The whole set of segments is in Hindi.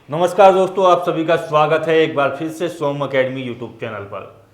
नमस्कार दोस्तों, आप सभी का स्वागत है एक बार फिर से सोम अकेडमी यूट्यूब चैनल पर।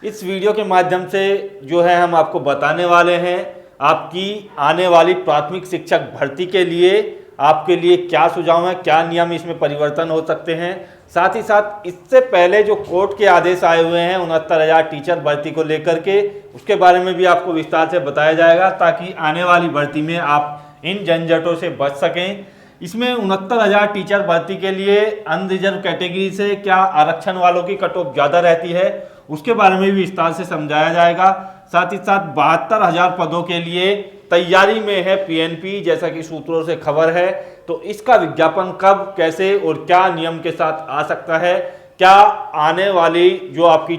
इस वीडियो के माध्यम से जो है हम आपको बताने वाले हैं आपकी आने वाली प्राथमिक शिक्षक भर्ती के लिए आपके लिए क्या सुझाव हैं, क्या नियम इसमें परिवर्तन हो सकते हैं। साथ ही साथ इससे पहले जो कोर्ट के आदेश आए हुए हैं 69,000 टीचर भर्ती को लेकर के, उसके बारे में भी आपको विस्तार से बताया जाएगा ताकि आने वाली भर्ती में आप इन झंझटों से बच सकें। इसमें 69,000 टीचर भर्ती के लिए अनरिजर्व कैटेगरी से क्या आरक्षण वालों की कट ऑफ ज़्यादा रहती है, उसके बारे में भी विस्तार से समझाया जाएगा। साथ ही साथ 72,000 पदों के लिए तैयारी में है पीएनपी, जैसा कि सूत्रों से खबर है। तो इसका विज्ञापन कब, कैसे और क्या नियम के साथ आ सकता है, क्या आने वाली जो आपकी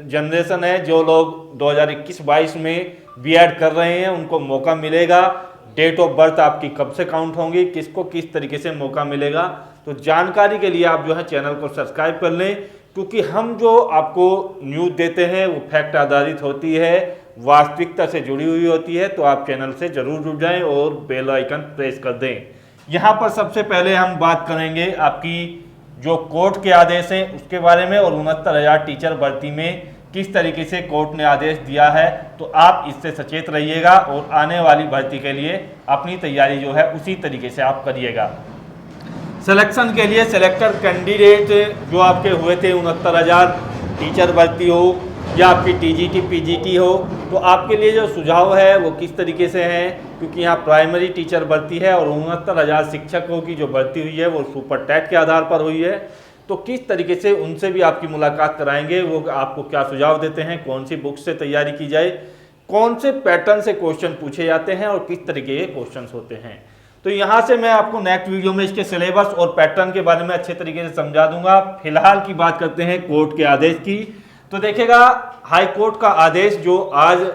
जनरेशन है, जो लोग 2021-22 में बीएड कर रहे हैं, उनको मौका मिलेगा, डेट ऑफ बर्थ आपकी कब से काउंट होंगी, किसको किस तरीके से मौका मिलेगा। तो जानकारी के लिए आप जो है चैनल को सब्सक्राइब कर लें, क्योंकि हम जो आपको न्यूज़ देते हैं वो फैक्ट आधारित होती है, वास्तविकता से जुड़ी हुई होती है। तो आप चैनल से जरूर जुड़ जाएं और बेल आइकन प्रेस कर दें। यहाँ पर सबसे पहले हम बात करेंगे आपकी जो कोर्ट के आदेश हैं उसके बारे में, और 69,000 टीचर भर्ती में किस तरीके से कोर्ट ने आदेश दिया है। तो आप इससे सचेत रहिएगा और आने वाली भर्ती के लिए अपनी तैयारी जो है उसी तरीके से आप करिएगा। सिलेक्शन के लिए सिलेक्टर कैंडिडेट जो आपके हुए थे 69,000 टीचर भर्ती हो या आपकी टीजीटी पीजीटी हो, तो आपके लिए जो सुझाव है वो किस तरीके से है, क्योंकि यहाँ प्राइमरी टीचर भर्ती है और 69,000 शिक्षकों की जो भर्ती हुई है वो सुपर टेट के आधार पर हुई है। तो किस तरीके से उनसे भी आपकी मुलाकात कराएंगे, वो आपको क्या सुझाव देते हैं, कौन सी बुक से तैयारी की जाए, कौन से पैटर्न से क्वेश्चन पूछे जाते हैं और किस तरीके के क्वेश्चंस होते हैं। तो यहाँ से मैं आपको नेक्स्ट वीडियो में इसके सिलेबस और पैटर्न के बारे में अच्छे तरीके से समझा दूंगा। फिलहाल की बात करते हैं कोर्ट के आदेश की। तो देखिएगा, हाई कोर्ट का आदेश जो आज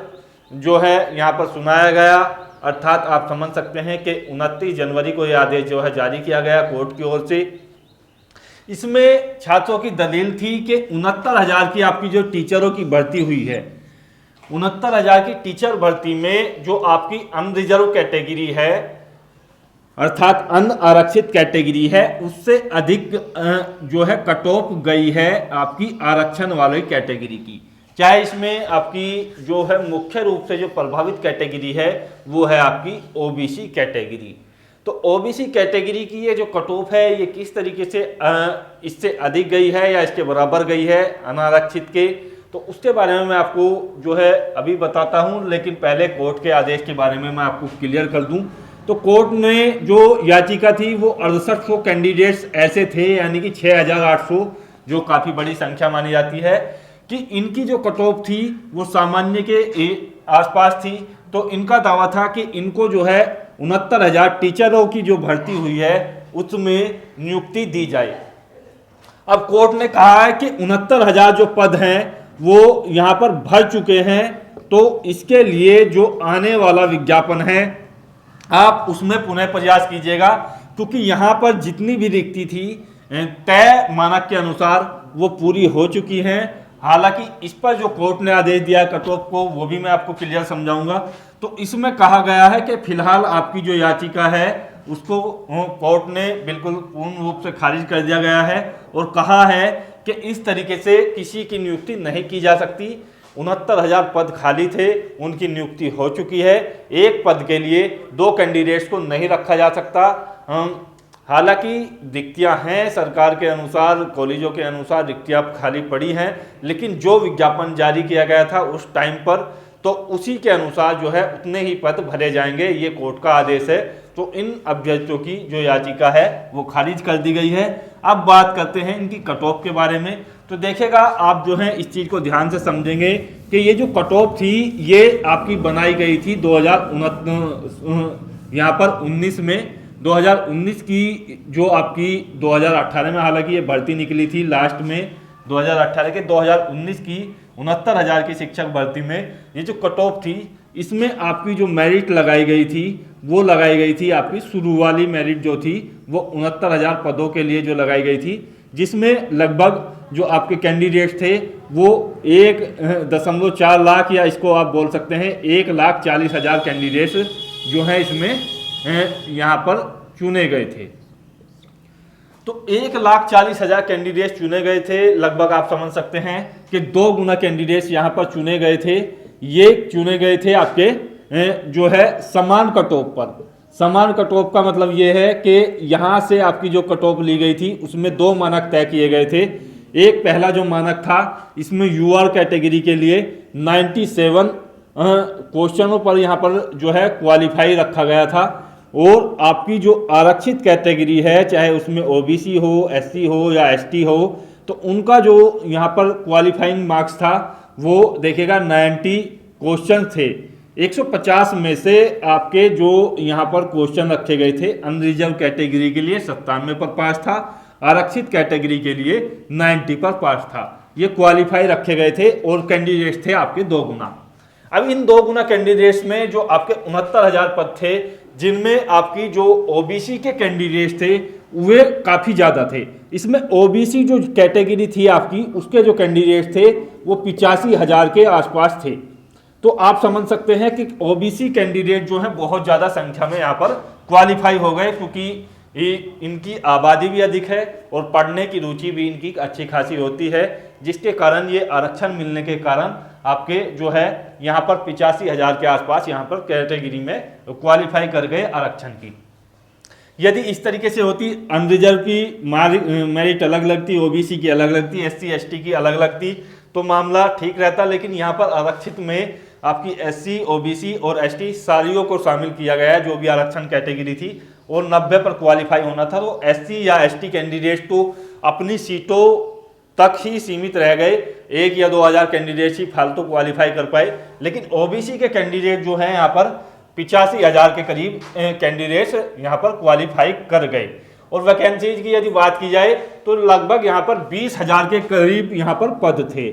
जो है यहाँ पर सुनाया गया, अर्थात आप समझ सकते हैं कि 29 जनवरी को यह आदेश जो है जारी किया गया कोर्ट की ओर से। इसमें छात्रों की दलील थी कि 69,000 की आपकी जो टीचरों की भर्ती हुई है, 69,000 की टीचर भर्ती में जो आपकी अनरिजर्व कैटेगरी है, अर्थात अनारक्षित कैटेगरी है, उससे अधिक जो है कट ऑफ गई है आपकी आरक्षण वाली कैटेगरी की। चाहे इसमें आपकी जो है मुख्य रूप से जो प्रभावित कैटेगरी है वो है आपकी ओबीसी कैटेगरी। तो ओबीसी कैटेगरी की ये जो कट ऑफ है ये किस तरीके से इससे अधिक गई है या इसके बराबर गई है अनारक्षित के, तो उसके बारे में मैं आपको जो है अभी बताता हूं। लेकिन पहले कोर्ट के आदेश के बारे में मैं आपको क्लियर कर दूं। तो कोर्ट ने जो याचिका थी वो 6800 कैंडिडेट्स ऐसे थे, यानी कि 6,800, जो काफ़ी बड़ी संख्या मानी जाती है, कि इनकी जो कट ऑफ थी वो सामान्य के आसपास थी। तो इनका दावा था कि इनको जो है 69,000 टीचरों की जो भर्ती हुई है उसमें नियुक्ति दी जाए। अब कोर्ट ने कहा है कि 69,000 जो पद हैं वो यहाँ पर भर चुके हैं, तो इसके लिए जो आने वाला विज्ञापन है आप उसमें पुनः प्रयास कीजिएगा, क्योंकि यहाँ पर जितनी भी रिक्ति थी तय मानक के अनुसार वो पूरी हो चुकी हैं। हालांकि इस पर जो कोर्ट ने आदेश दिया कट ऑफ को, वो भी मैं आपको क्लियर समझाऊंगा। तो इसमें कहा गया है कि फिलहाल आपकी जो याचिका है उसको कोर्ट ने बिल्कुल पूर्ण रूप से खारिज कर दिया गया है और कहा है कि इस तरीके से किसी की नियुक्ति नहीं की जा सकती। 69,000 पद खाली थे, उनकी नियुक्ति हो चुकी है। एक पद के लिए 2 कैंडिडेट्स को नहीं रखा जा सकता। हालांकि रिक्तियां हैं, सरकार के अनुसार, कॉलेजों के अनुसार रिक्तियां खाली पड़ी हैं, लेकिन जो विज्ञापन जारी किया गया था उस टाइम पर, तो उसी के अनुसार जो है उतने ही पद भरे जाएंगे, ये कोर्ट का आदेश है। तो इन अभ्यर्थियों की जो याचिका है वो खारिज कर दी गई है। अब बात करते हैं इनकी कट ऑफ के बारे में। तो देखिएगा, आप जो है इस चीज़ को ध्यान से समझेंगे कि ये जो कट ऑफ थी ये आपकी बनाई गई थी 2019 यहाँ पर 19 में। 2019 की जो आपकी 2018 में हालांकि ये भर्ती निकली थी लास्ट में 2018 के, 2019 की 69,000 की शिक्षक भर्ती में ये जो कट ऑफ थी, इसमें आपकी जो मेरिट लगाई गई थी वो लगाई गई थी, आपकी शुरू वाली मेरिट जो थी वो 69,000 पदों के लिए जो लगाई गई थी, जिसमें लगभग जो आपके कैंडिडेट थे वो 1.4 लाख, या इसको आप बोल सकते हैं 1,40,000 कैंडिडेट्स जो हैं इसमें यहाँ पर चुने गए थे। तो 1,40,000 कैंडिडेट चुने गए थे। लगभग आप समझ सकते हैं कि 2 गुना कैंडिडेट्स यहाँ पर चुने गए थे। ये चुने गए थे आपके जो है समान कट ऑफ पर। समान कट ऑफ का मतलब ये है कि यहाँ से आपकी जो कट ऑफ ली गई थी उसमें 2 मानक तय किए गए थे। एक पहला जो मानक था इसमें यूआर कैटेगरी के लिए 97 क्वेश्चनों पर यहाँ पर जो है क्वालिफाई रखा गया था। और आपकी जो आरक्षित कैटेगरी है, चाहे उसमें ओबीसी हो, एससी हो या एसटी हो, तो उनका जो यहाँ पर क्वालिफाइंग मार्क्स था वो देखिएगा 90 क्वेश्चन थे। 150 में से आपके जो यहाँ पर क्वेश्चन रखे गए थे अनरिजर्व कैटेगरी के लिए 97 पर पास था, आरक्षित कैटेगरी के लिए 90 पर पास था। ये क्वालिफाई रखे गए थे और कैंडिडेट्स थे आपके 2 गुना। अब इन 2 गुना कैंडिडेट्स में जो आपके 69,000 पद थे, जिनमें आपकी जो ओबीसी के कैंडिडेट्स थे वे काफ़ी ज़्यादा थे। इसमें ओबीसी जो कैटेगरी थी आपकी, उसके जो कैंडिडेट्स थे वो 85,000 के आसपास थे। तो आप समझ सकते हैं कि ओबीसी कैंडिडेट जो है बहुत ज़्यादा संख्या में यहाँ पर क्वालिफाई हो गए, क्योंकि इनकी आबादी भी अधिक है और पढ़ने की रुचि भी इनकी अच्छी खासी होती है, जिसके कारण ये आरक्षण मिलने के कारण आपके जो है यहाँ पर 85,000 के आसपास यहाँ पर कैटेगरी में क्वालिफाई कर गए आरक्षण की। यदि इस तरीके से होती, अनरिजर्व की मेरिट अलग लगती, ओबीसी की अलग लगती, एससी एसटी की अलग लगती, तो मामला ठीक रहता। लेकिन यहाँ पर आरक्षित में आपकी एससी, ओबीसी और एसटी सारियों को शामिल किया गया है, जो भी आरक्षण कैटेगरी थी, और 90 पर क्वालिफाई होना था। तो एससी या एसटी कैंडिडेट तो अपनी सीटों तक ही सीमित रह गए, 1 या 2,000 कैंडिडेट ही फालतू क्वालिफाई कर पाए। लेकिन ओबीसी के कैंडिडेट जो हैं यहाँ पर 85,000 के करीब कैंडिडेट्स यहाँ पर क्वालिफाई कर गए। और वैकेंसीज की यदि बात की जाए तो लगभग यहाँ पर 20,000 के करीब यहाँ पर पद थे।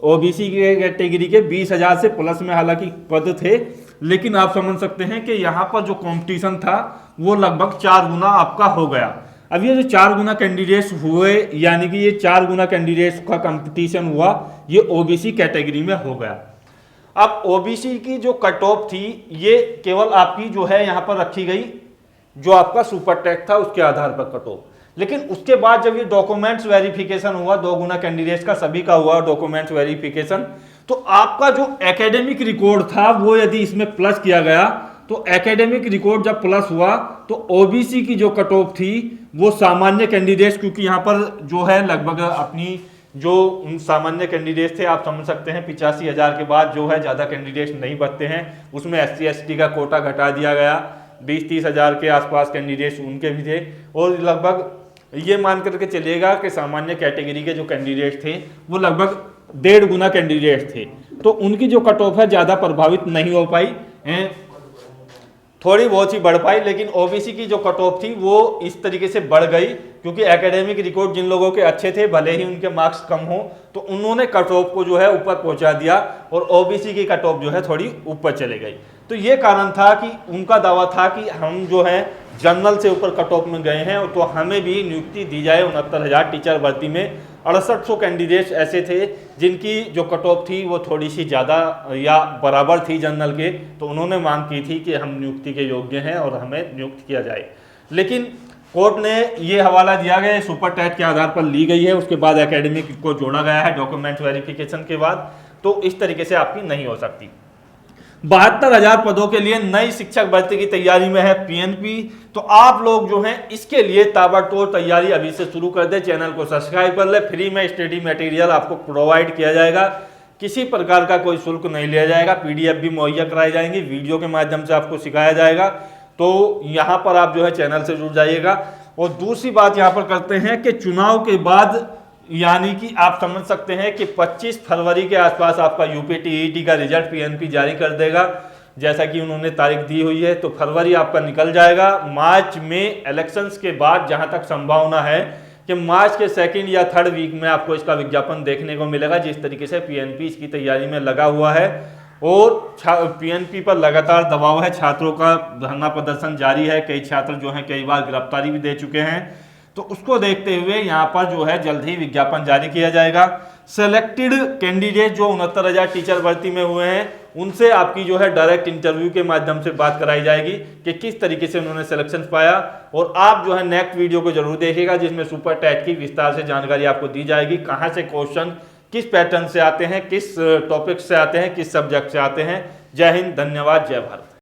ओबीसी के कैटेगरी के 20,000 से प्लस में हालांकि पद थे, लेकिन आप समझ सकते हैं कि यहाँ पर जो कंपटीशन था वो लगभग 4 गुना आपका हो गया। अब ये जो 4 गुना कैंडिडेट्स हुए, यानी कि ये 4 गुना कैंडिडेट्स का कंपटीशन हुआ, ये ओबीसी कैटेगरी में हो गया। अब ओबीसी की जो कट ऑफ थी ये केवल आपकी जो है यहाँ पर रखी गई, जो आपका सुपर टैग था उसके आधार पर कट ऑफ। लेकिन उसके बाद जब ये डॉक्यूमेंट्स वेरिफिकेशन हुआ, 2 गुना कैंडिडेट्स का सभी का हुआ डॉक्यूमेंट्स वेरिफिकेशन, तो आपका जो एकेडमिक रिकॉर्ड था वो यदि इसमें प्लस किया गया, तो एकेडमिक रिकॉर्ड जब प्लस हुआ तो ओबीसी की जो कट ऑफ थी वो सामान्य कैंडिडेट्स, क्योंकि यहाँ पर जो है लगभग अपनी जो सामान्य कैंडिडेट्स थे आप समझ सकते हैं 85,000 के बाद जो है ज़्यादा कैंडिडेट्स नहीं बचते हैं, उसमें एससी एसटी का कोटा घटा दिया गया, 20-30,000 के आसपास कैंडिडेट्स उनके भी थे। और लगभग ये मान करके चलिएगा कि सामान्य कैटेगरी के जो कैंडिडेट थे वो लगभग 1.5 गुना कैंडिडेट थे, तो उनकी जो कट ऑफ है ज़्यादा प्रभावित नहीं हो पाई, थोड़ी बहुत ही बढ़ पाई। लेकिन ओबीसी की जो कट ऑफ थी वो इस तरीके से बढ़ गई, क्योंकि एकेडमिक रिकॉर्ड जिन लोगों के अच्छे थे, भले ही उनके मार्क्स कम हो, तो उन्होंने कट ऑफ को जो है ऊपर पहुंचा दिया और ओबीसी की कट ऑफ जो है थोड़ी ऊपर चले गई। तो ये कारण था कि उनका दावा था कि हम जो है जनरल से ऊपर कट ऑफ में गए हैं, तो हमें भी नियुक्ति दी जाए 69,000 टीचर भर्ती में। 6800 कैंडिडेट्स ऐसे थे जिनकी जो कट ऑफ थी वो थोड़ी सी ज़्यादा या बराबर थी जनरल के, तो उन्होंने मांग की थी कि हम नियुक्ति के योग्य हैं और हमें नियुक्त किया जाए। लेकिन कोर्ट ने ये हवाला दिया गया, सुपर टैग के आधार पर ली गई है, उसके बाद एकेडमिक को जोड़ा गया है डॉक्यूमेंट वेरिफिकेशन के बाद, तो इस तरीके से आपकी नहीं हो सकती। 72,000 पदों के लिए नई शिक्षक भर्ती की तैयारी में है पीएनपी। तो आप लोग जो हैं इसके लिए ताबड़तोड़ तैयारी अभी से शुरू कर दें, चैनल को सब्सक्राइब कर ले। फ्री में स्टडी मटेरियल आपको प्रोवाइड किया जाएगा, किसी प्रकार का कोई शुल्क नहीं लिया जाएगा, पीडीएफ भी मुहैया कराई जाएंगी, वीडियो के माध्यम से आपको सिखाया जाएगा। तो यहाँ पर आप जो है चैनल से जुड़ जाइएगा। और दूसरी बात यहाँ पर करते हैं कि चुनाव के बाद, यानी कि आप समझ सकते हैं कि 25 फरवरी के आसपास आपका यूपीटीईटी का रिजल्ट पीएनपी जारी कर देगा, जैसा कि उन्होंने तारीख दी हुई है। तो फरवरी आपका निकल जाएगा। मार्च में इलेक्शंस के बाद जहां तक संभावना है कि मार्च के 2nd या 3rd वीक में आपको इसका विज्ञापन देखने को मिलेगा, जिस तरीके से पीएनपी इसकी तैयारी में लगा हुआ है। और पीएनपी पर लगातार दबाव है, छात्रों का धरना प्रदर्शन जारी है, कई छात्र जो हैं कई बार गिरफ्तारी भी दे चुके हैं। तो उसको देखते हुए यहाँ पर जो है जल्द ही विज्ञापन जारी किया जाएगा। सेलेक्टेड कैंडिडेट जो 69,000 टीचर भर्ती में हुए हैं उनसे आपकी जो है डायरेक्ट इंटरव्यू के माध्यम से बात कराई जाएगी कि किस तरीके से उन्होंने सिलेक्शन पाया। और आप जो है नेक्स्ट वीडियो को जरूर देखिएगा जिसमें सुपर टैट की विस्तार से जानकारी आपको दी जाएगी, कहां से क्वेश्चन किस पैटर्न से आते हैं, किस टॉपिक से आते हैं, किस सब्जेक्ट से आते हैं। जय हिंद, धन्यवाद, जय भारत।